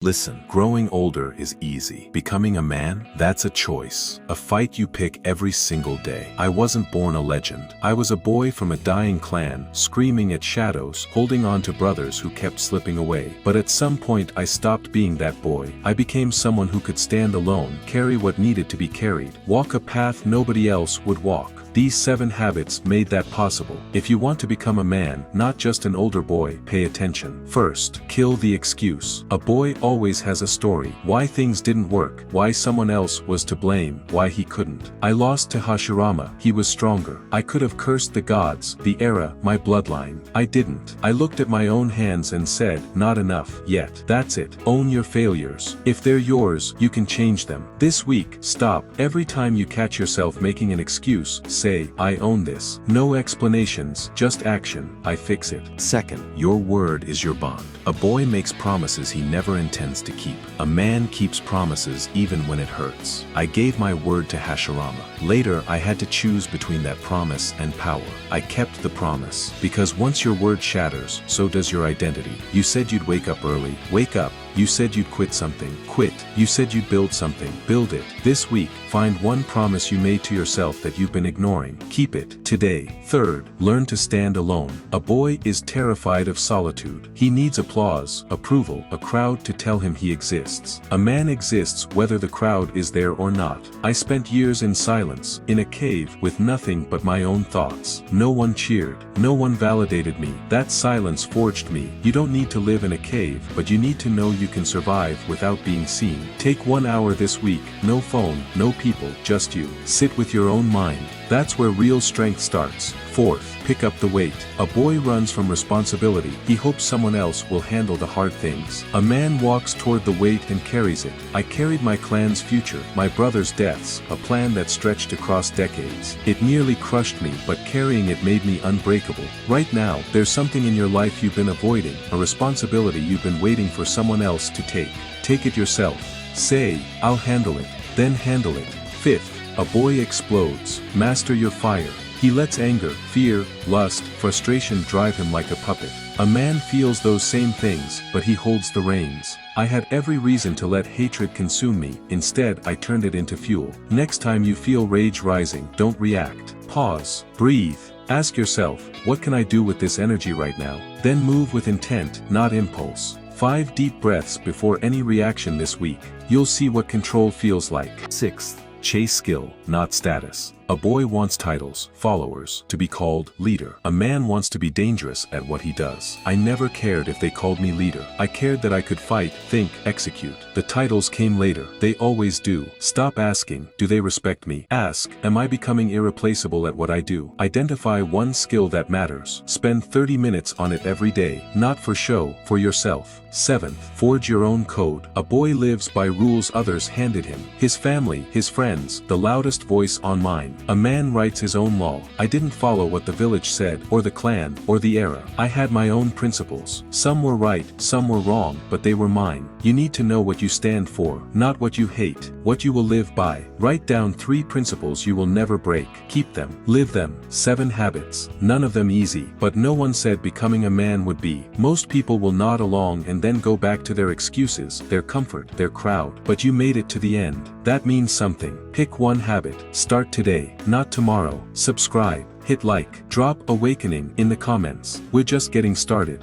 Listen, growing older is easy. Becoming a man? That's a choice. A fight you pick every single day. I wasn't born a legend. I was a boy from a dying clan, screaming at shadows, holding on to brothers who kept slipping away. But at some point I stopped being that boy. I became someone who could stand alone, carry what needed to be carried, walk a path nobody else would walk. These 7 habits made that possible. If you want to become a man, not just an older boy, pay attention. First, kill the excuse. A boy always has a story. Why things didn't work, why someone else was to blame, why he couldn't. I lost to Hashirama, he was stronger. I could have cursed the gods, the era, my bloodline. I didn't. I looked at my own hands and said, not enough yet. That's it. Own your failures. If they're yours, you can change them. This week, stop. Every time you catch yourself making an excuse, say, I own this. No explanations, just action. I fix it. Second, your word is your bond. A boy makes promises he never intends to keep. A man keeps promises even when it hurts. I gave my word to Hashirama. Later, I had to choose between that promise and power. I kept the promise. Because once your word shatters, so does your identity. You said you'd wake up early. Wake up. You said you'd quit something. Quit. You said you'd build something. Build it. This week, find one promise you made to yourself that you've been ignoring. Keep it. Today. Third, learn to stand alone. A boy is terrified of solitude. He needs applause, approval, a crowd to tell him he exists. A man exists whether the crowd is there or not. I spent years in silence, in a cave, with nothing but my own thoughts. No one cheered. No one validated me. That silence forged me. You don't need to live in a cave, but you need to know you can survive without being seen. Take 1 hour this week, no phone, no people, just you. Sit with your own mind. That's where real strength starts. Fourth, pick up the weight. A boy runs from responsibility. He hopes someone else will handle the hard things. A man walks toward the weight and carries it. I carried my clan's future, my brother's deaths, a plan that stretched across decades. It nearly crushed me, but carrying it made me unbreakable. Right now, there's something in your life you've been avoiding, a responsibility you've been waiting for someone else to take. Take it yourself. Say, I'll handle it. Then handle it. Fifth, a boy explodes. Master your fire. He lets anger, fear, lust, frustration drive him like a puppet. A man feels those same things, but he holds the reins. I had every reason to let hatred consume me. Instead, I turned it into fuel. Next time you feel rage rising, don't react. Pause. Breathe. Ask yourself, what can I do with this energy right now? Then move with intent, not impulse. 5 deep breaths before any reaction this week. You'll see what control feels like. Sixth, chase skill, not status. A boy wants titles, followers, to be called leader. A man wants to be dangerous at what he does. I never cared if they called me leader. I cared that I could fight, think, execute. The titles came later. They always do. Stop asking, do they respect me? Ask, am I becoming irreplaceable at what I do? Identify one skill that matters. Spend 30 minutes on it every day. Not for show, for yourself. Seventh, forge your own code. A boy lives by rules others handed him. His family, his friends, the loudest voice online. A man writes his own law. I didn't follow what the village said, or the clan, or the era. I had my own principles. Some were right, some were wrong, but they were mine. You need to know what you stand for, not what you hate, what you will live by. Write down 3 principles you will never break. Keep them. Live them. 7 habits. None of them easy, but no one said becoming a man would be. Most people will nod along and then go back to their excuses, their comfort, their crowd. But you made it to the end. That means something. Pick one habit. Start today, not tomorrow. Subscribe. Hit like. Drop awakening in the comments. We're just getting started.